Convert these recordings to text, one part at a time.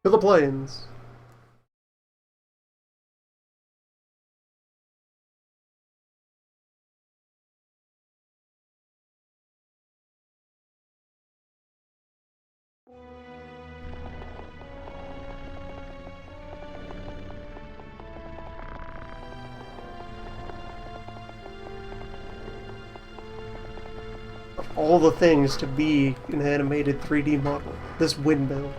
To the plains. Of all the things to be an animated 3D model, this windmill.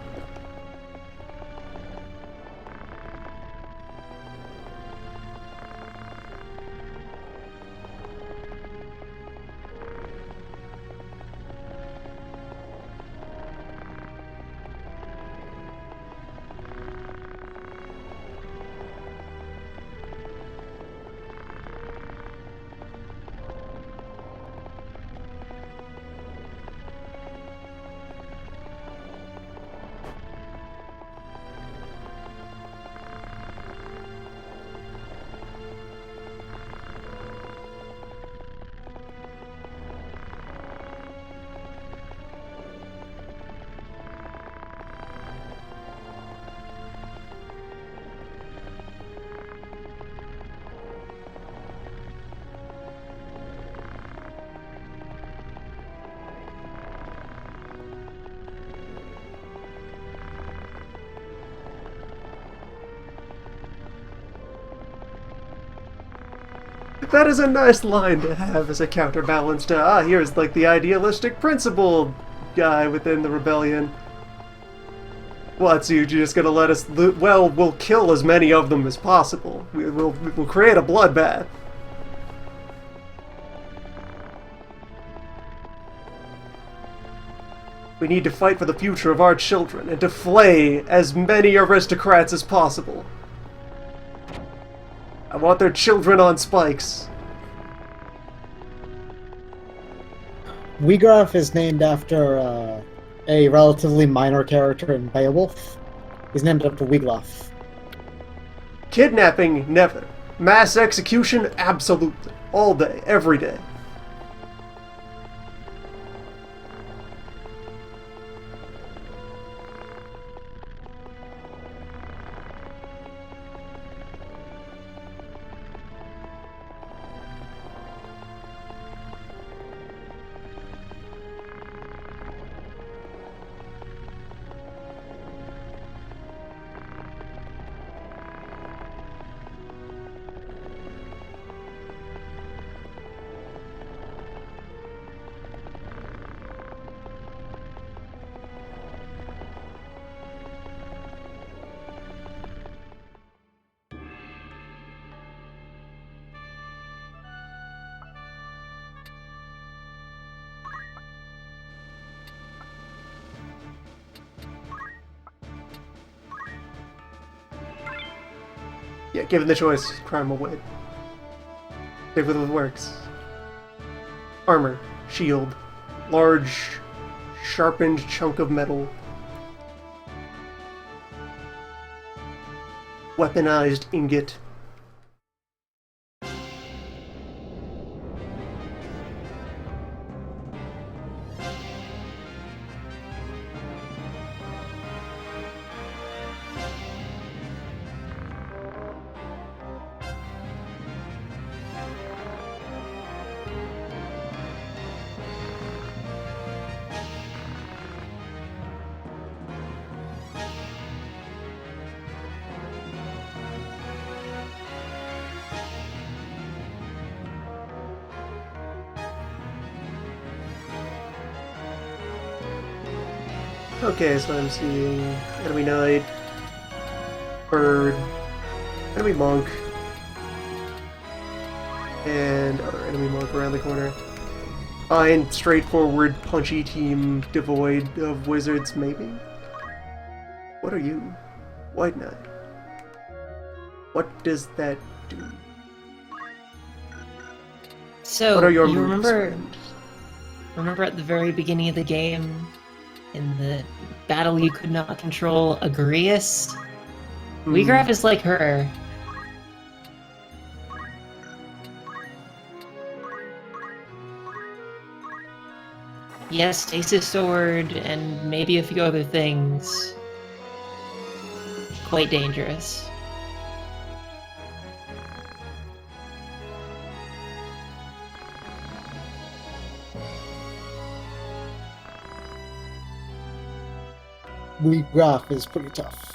That is a nice line to have as a counterbalance to, here's like the idealistic principled guy within the rebellion. What, so you're just gonna let us, well, we'll kill as many of them as possible. We'll create a bloodbath. We need to fight for the future of our children and to flay as many aristocrats as possible. I want their children on spikes. Weegraf is named after a relatively minor character in Beowulf. He's named after Wiglaf. Kidnapping, never. Mass execution, absolutely. All day, every day. Yeah, given the choice, crime will win. Stick with what works. Armor, shield, large, sharpened chunk of metal, weaponized ingot. Okay, so I'm seeing enemy knight, bird, enemy monk, and other enemy monk around the corner. Fine, straightforward, punchy team devoid of wizards, maybe? What are you? White Knight. What does that do? So, What are your you moves, remember friend? remember at the very beginning of the game, in the battle you could not control Agrias? Weegraf is like her. Yes, Stasis Sword, and maybe a few other things. quite dangerous. Weak Graph is pretty tough.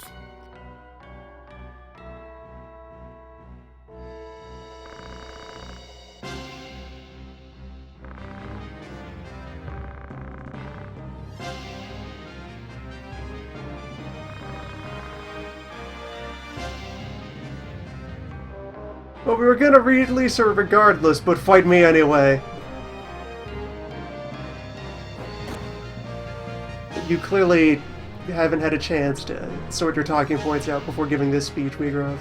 Well, we were gonna release her regardless, but fight me anyway. You clearly haven't had a chance to sort your talking points out before giving this speech, Weegrove.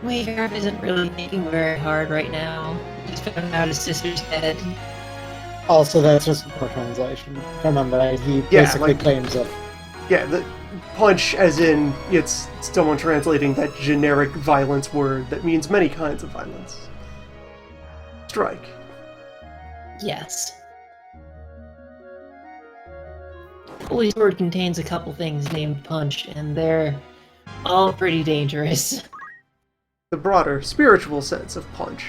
Weegrove isn't really thinking very hard right now. He's found out his sister's dead. Also, that's just a poor translation. Remember, he basically claims it. Yeah, the punch as in it's someone translating that generic violence word that means many kinds of violence. Strike. Yes. Holy Sword contains a couple things named Punch, and they're all pretty dangerous. The broader, spiritual sense of punch.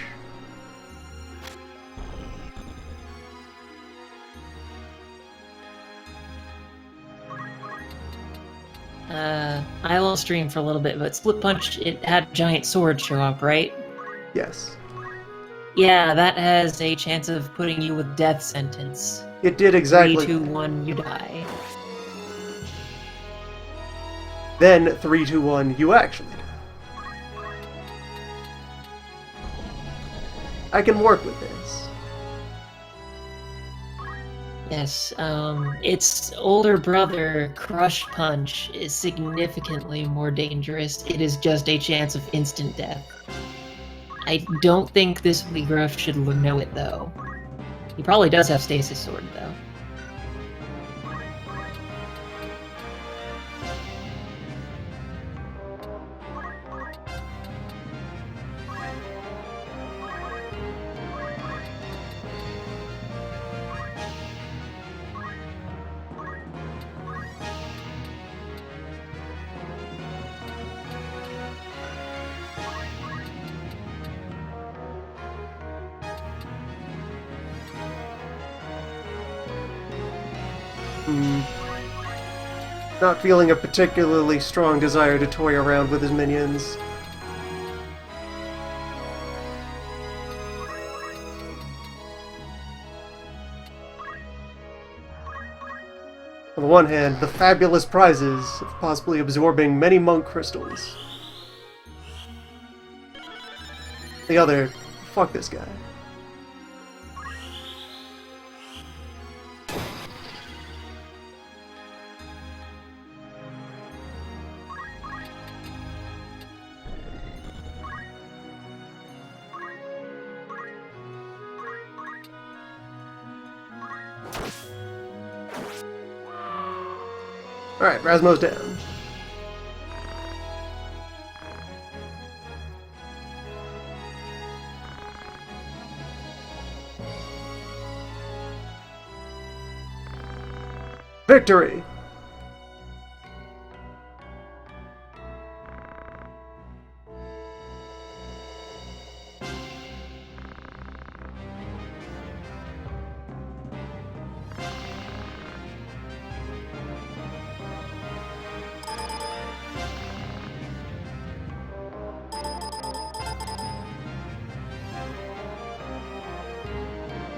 I will stream for a little bit, but Split Punch, it had a giant sword show up, right? Yes. Yeah, that has a chance of putting you with death sentence. It did exactly. 3, 2, 1, you die. Then 3, 2, 1, you actually die. I can work with this. Yes, its older brother, Crush Punch, is significantly more dangerous. It is just a chance of instant death. I don't think this Weegraph should know it, though. He probably does have Stasis Sword, though. Not feeling a particularly strong desire to toy around with his minions. On the one hand, the fabulous prizes of possibly absorbing many monk crystals. The other, fuck this guy. Alright, Rasmo's down. Victory!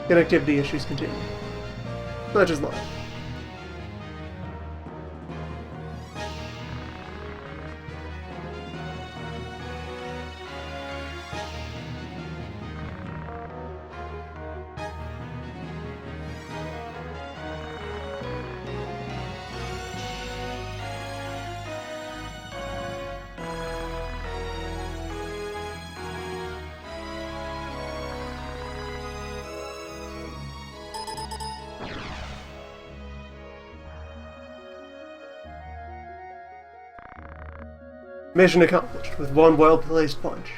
Connectivity issues continue. Such is life. Mission accomplished with one well-placed punch.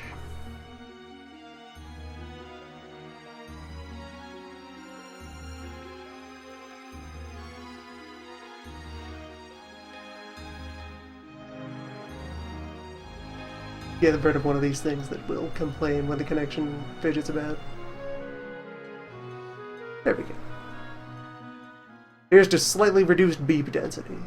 get rid of one of these things that will complain when the connection fidgets about. There we go. Here's just slightly reduced beep density.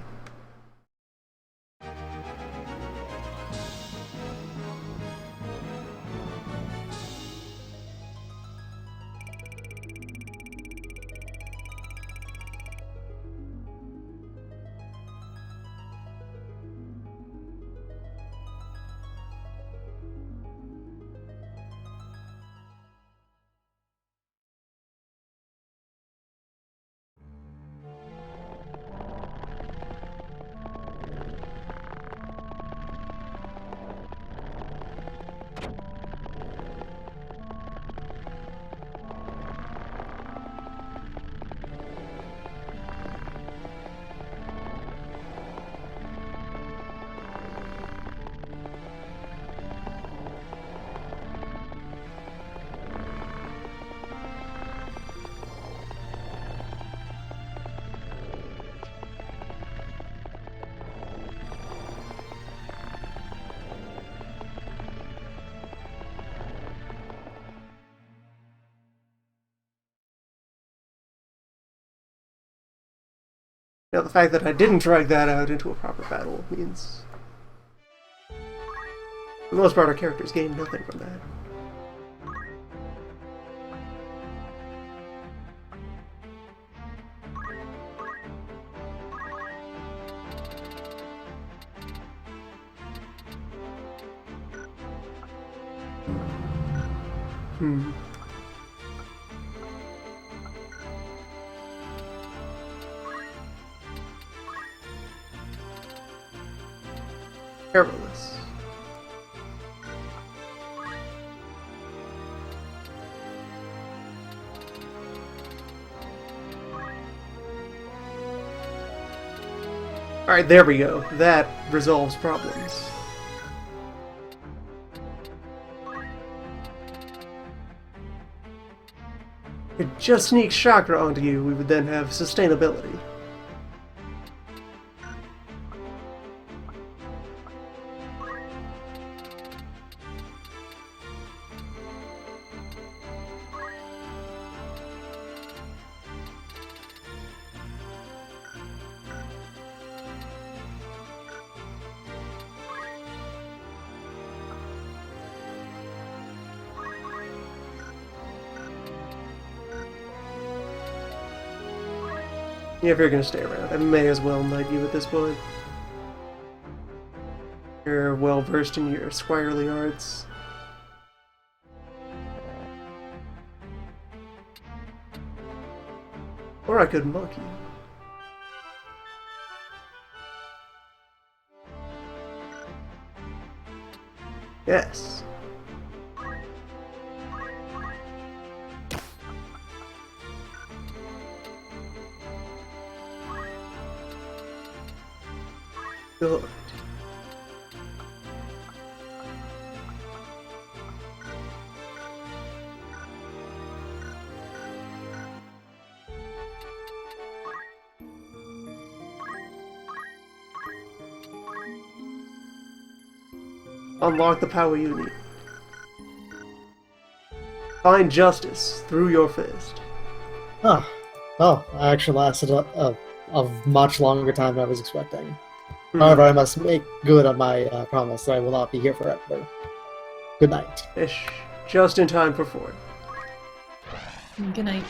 Now, the fact that I didn't drag that out into a proper battle means, for the most part, our characters gain nothing from that. Perilous. Alright, there we go. That resolves problems. If it just sneaks chakra onto you, we would then have sustainability. Yeah, if you're gonna stay around, I may as well knight you at this point. You're well versed in your squirely arts. Or I could mock you. Yes. Good. Unlock the power you need. Find justice through your fist. Oh, I actually lasted a much longer time than I was expecting. However, I must make good on my promise that I will not be here forever. Good night. Ish. Just in time for 4. Good night.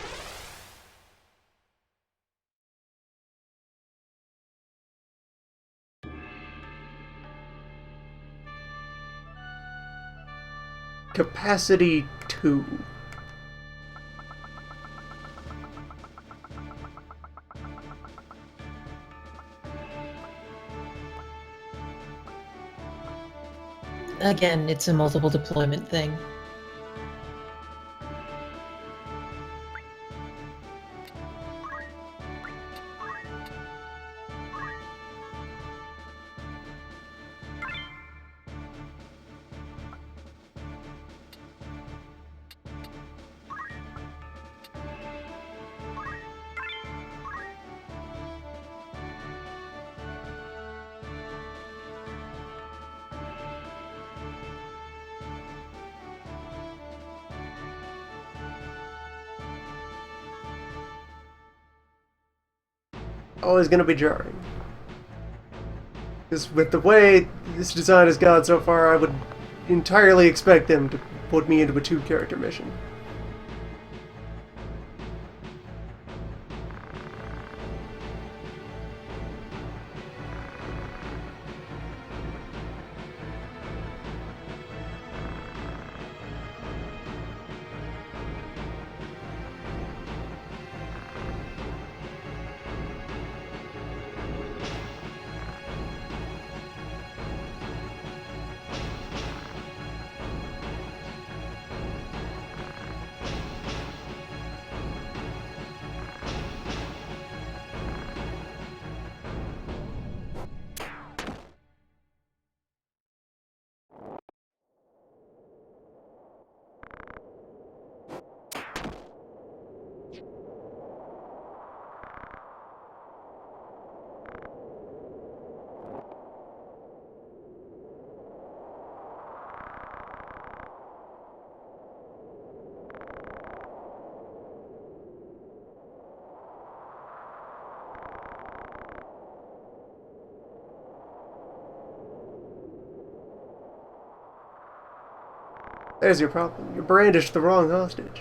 Capacity 2. Again, it's a multiple deployment thing. always going to be jarring. Because with the way this design has gone so far, I would entirely expect them to put me into a 2-character mission. There's your problem. You brandished the wrong hostage.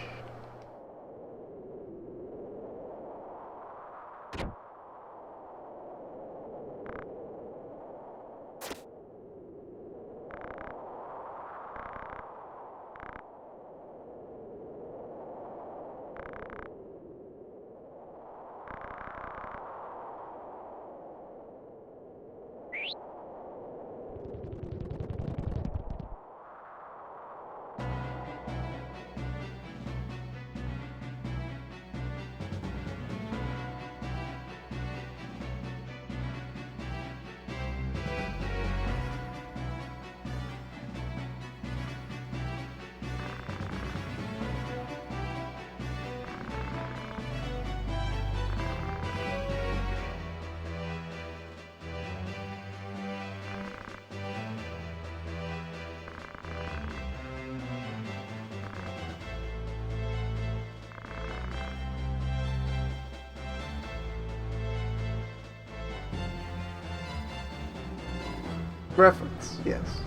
Reference, yes.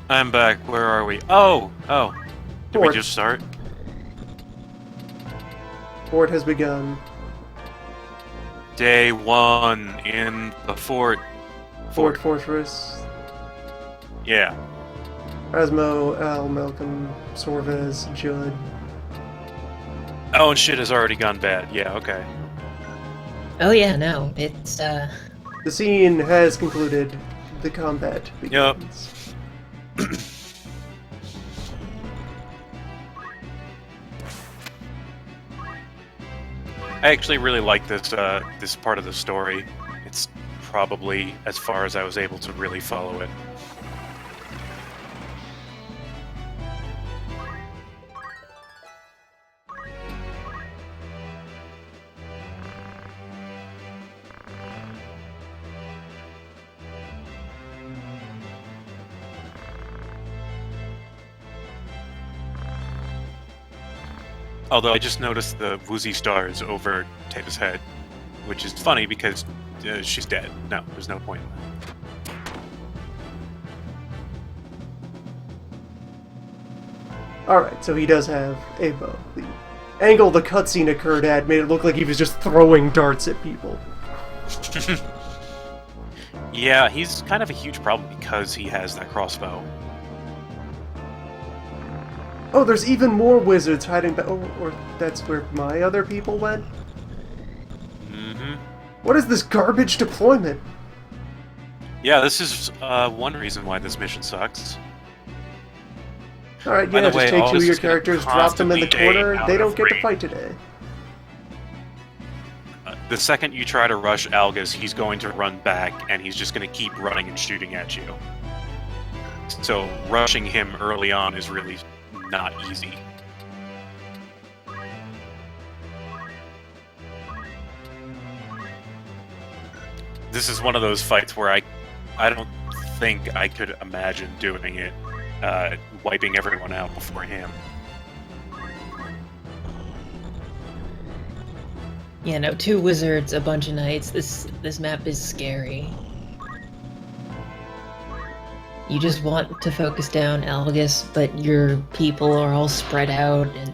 I'm back. Where are we? Oh! Did we Fort. just start? Fort has begun. Day 1 in the fort. Fort Fortress. Yeah. Asmo, Al, Malcolm, Sorvez, Judd. Oh, and shit has already gone bad. Yeah, okay. Oh yeah, no, it's The scene has concluded. The combat begins. I actually really like this this part of the story. It's probably as far as I was able to really follow it. Although I just noticed the woozy stars over Tata's head, which is funny because she's dead. No, there's no point in that. Alright, so he does have a bow. The angle the cutscene occurred at made it look like he was just throwing darts at people. Yeah, he's kind of a huge problem because he has that crossbow. Oh, there's even more wizards hiding back. Oh, or that's where my other people went? Mm-hmm. What is this garbage deployment? Yeah, this is one reason why this mission sucks. Alright, By yeah, the way, just take all two of this your is gonna characters, drop them in the constantly corner, day they out don't of get to range. fight today. The second you try to rush Algus, he's going to run back, and he's just going to keep running and shooting at you. So rushing him early on is really not easy. This is one of those fights where I don't think I could imagine doing it, wiping everyone out before him. Yeah, no, 2 wizards, a bunch of knights. This map is scary. You just want to focus down Algus, but your people are all spread out and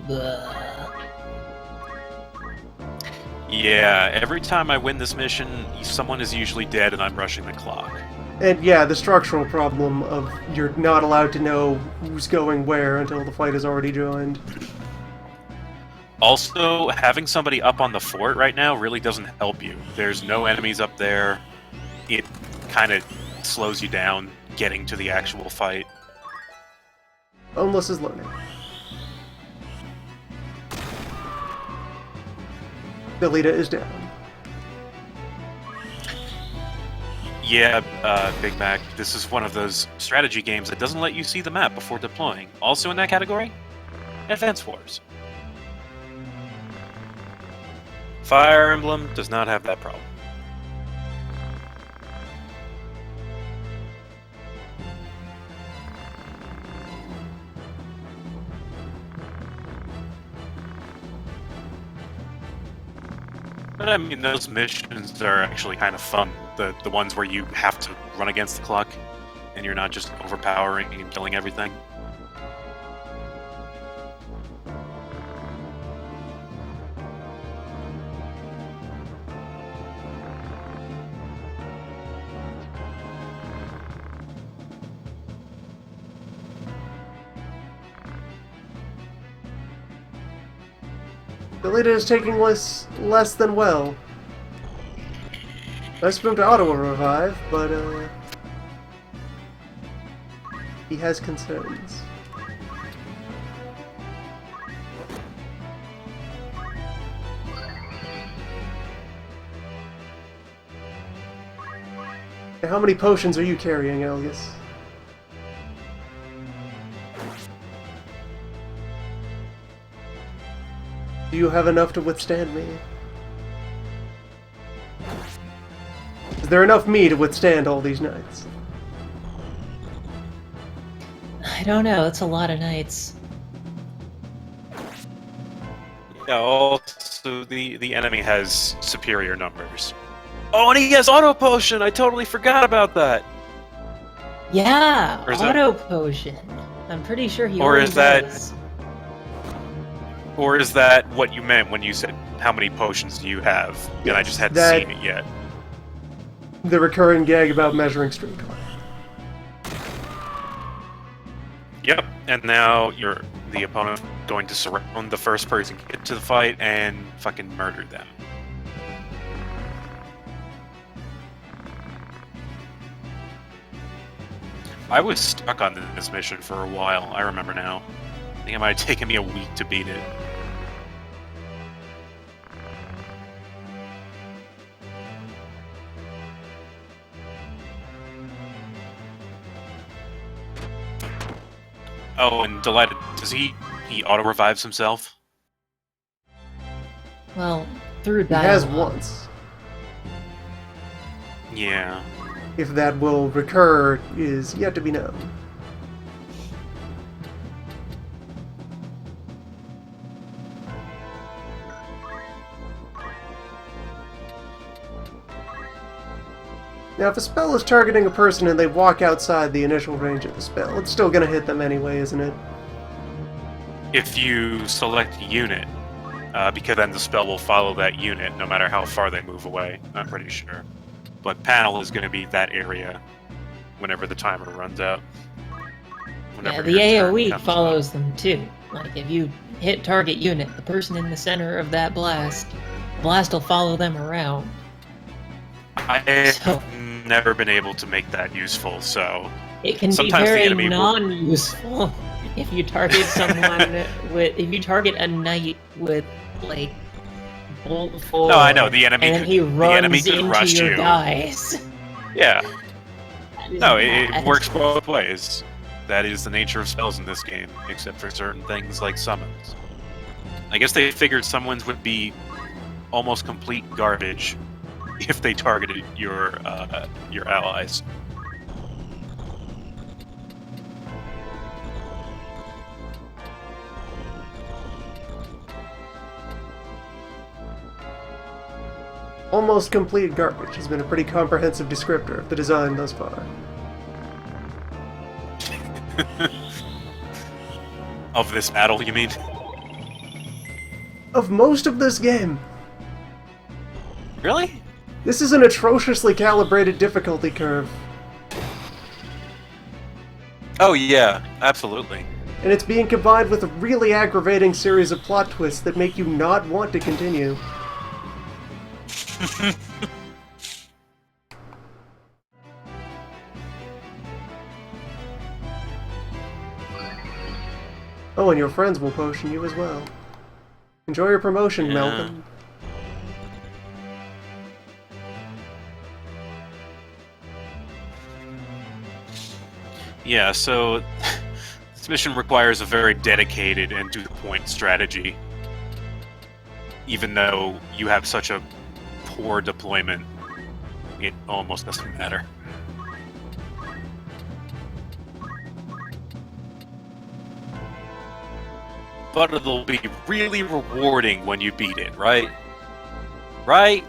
Yeah, every time I win this mission, someone is usually dead and I'm rushing the clock. And yeah, the structural problem of you're not allowed to know who's going where until the fight is already joined. Also, having somebody up on the fort right now really doesn't help you. There's no enemies up there. It kind of slows you down getting to the actual fight. Boneless is learning. Delita is down. Yeah, Big Mac, this is one of those strategy games that doesn't let you see the map before deploying. Also in that category, Advance Wars. Fire Emblem does not have that problem. But I mean, those missions are actually kind of fun. The ones where you have to run against the clock, and you're not just overpowering and killing everything. Delita is taking less than well. Nice for him to auto-revive, but he has concerns. How many potions are you carrying, Elgus? Do you have enough to withstand me? Is there enough me to withstand all these knights? I don't know, it's a lot of knights. Yeah, also the enemy has superior numbers. Oh, and he has auto potion! I totally forgot about that! Yeah, Or is auto potion. I'm pretty sure he Or already is that- does. Or is that what you meant when you said, how many potions do you have? And I just hadn't that- seen it yet. The recurring gag about measuring stream time. Yep, and now you're the opponent going to surround the first person, get to the fight, and fucking murder them. I was stuck on this mission for a while, I remember now. I think it might have taken me a week to beat it. Oh, and Delighted, does he auto-revives himself? Well, through He has dialogue. once. Yeah. If that will recur is yet to be known. Now, if a spell is targeting a person and they walk outside the initial range of the spell, it's still going to hit them anyway, isn't it? If you select a unit, because then the spell will follow that unit no matter how far they move away, I'm pretty sure. But panel is going to be that area whenever the timer runs out. Yeah, Whenever the your turn AoE comes follows them too. Like, if you hit target unit, the person in the center of that blast, the blast will follow them around. up. I've So- never been able to make that useful, so... It can Sometimes the be very enemy will- non-useful if you target someone if you target a knight with like bolt forward. No, I know, the enemy and then could- he the runs enemy could into rush your you. guys. Yeah. That is No, it bad. works both ways. That is the nature of spells in this game, except for certain things like summons. I guess they figured summons would be almost complete garbage if they targeted your allies. Almost complete garbage has been a pretty comprehensive descriptor of the design thus far. Of this battle, you mean? Of most of this game. Really? This is an atrociously calibrated difficulty curve. Oh yeah, absolutely. And it's being combined with a really aggravating series of plot twists that make you not want to continue. Oh, and your friends will potion you as well. Enjoy your promotion, Yeah. Malcolm. Yeah, so this mission requires a very dedicated and to-the-point strategy. Even though you have such a poor deployment, it almost doesn't matter. But it'll be really rewarding when you beat it, right? Right?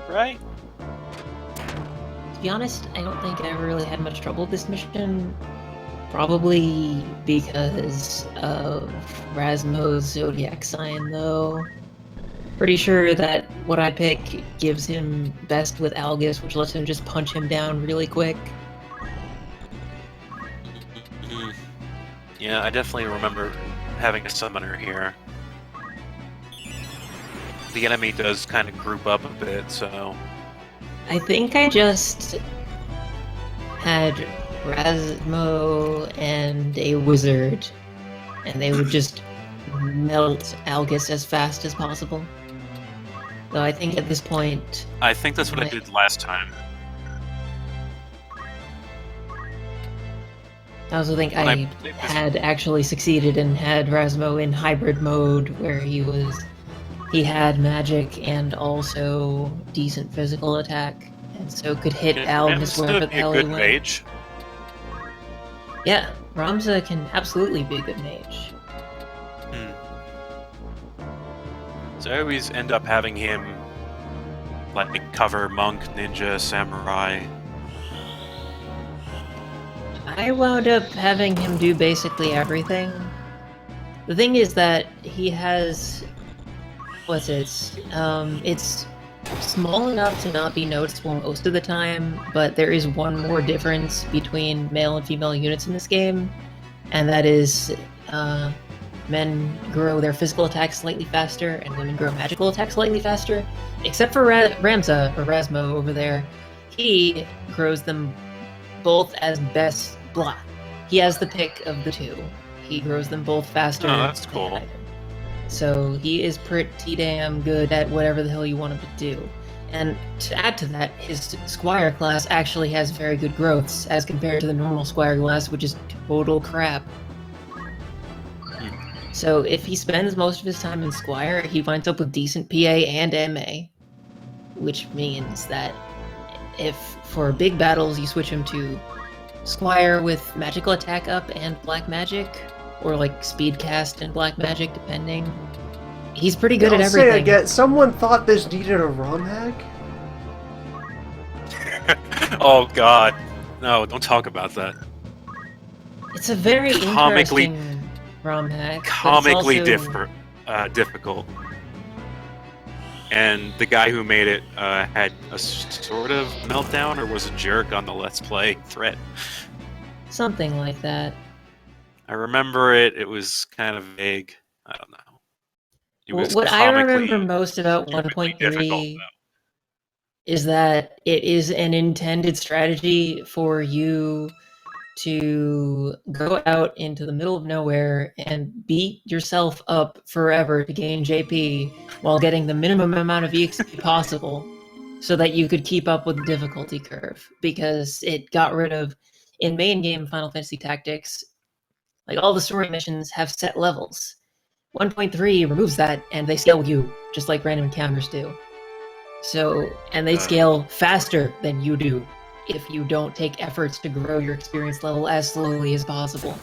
Right? To be honest, I don't think I ever really had much trouble with this mission. Probably because of Rasmo's zodiac sign, though. Pretty sure that what I pick gives him best with Algus, which lets him just punch him down really quick. Mhm. Yeah, I definitely remember having a summoner here. The enemy does kind of group up a bit, so... I think I just had Rasmo and a wizard, and they would just melt Algus as fast as possible. Though I think at this point, I think that's what I did last time. I also think When I I played this- had actually succeeded and had Rasmo in hybrid mode, where he had magic and also decent physical attack, and so could hit Algus wherever the hell a he good went. mage. Yeah, Ramza can absolutely be a good mage. So I always end up having him like cover monk, ninja, samurai. I wound up having him do basically everything. The thing is that he has... What's it? It's small enough to not be noticeable most of the time, but there is one more difference between male and female units in this game, and that is men grow their physical attacks slightly faster, and women grow magical attacks slightly faster. Except for Ramza, or Rasmo over there, he grows them both as best blah. He has the pick of the two. He grows them both faster. Oh, that's than cool. either. So he is pretty damn good at whatever the hell you want him to do. And to add to that, his Squire class actually has very good growths as compared to the normal Squire class, which is total crap. So if he spends most of his time in Squire, he winds up with decent PA and MA. Which means that if for big battles you switch him to Squire with magical attack up and black magic, or like speed cast and black magic, depending, he's pretty good at I'll everything. say again, someone thought this needed a ROM hack? Oh god. No, don't talk about that. It's a very Comically- interesting ROM hack. but it's Comically also- difficult. And the guy who made it had a sort of meltdown, or was a jerk on the Let's Play thread. Something like that. I remember it. It was kind of vague. I don't know. It was What I remember comically most about stupidly difficult, 1.3 is that it is an intended strategy for you to go out into the middle of nowhere and beat yourself up forever to gain JP while getting the minimum amount of EXP possible so that you could keep up with the difficulty curve, because it got rid of, in main game Final Fantasy Tactics, like all the story missions have set levels. 1.3 removes that, and they scale you, just like random encounters do. So, and they scale faster than you do if you don't take efforts to grow your experience level as slowly as possible.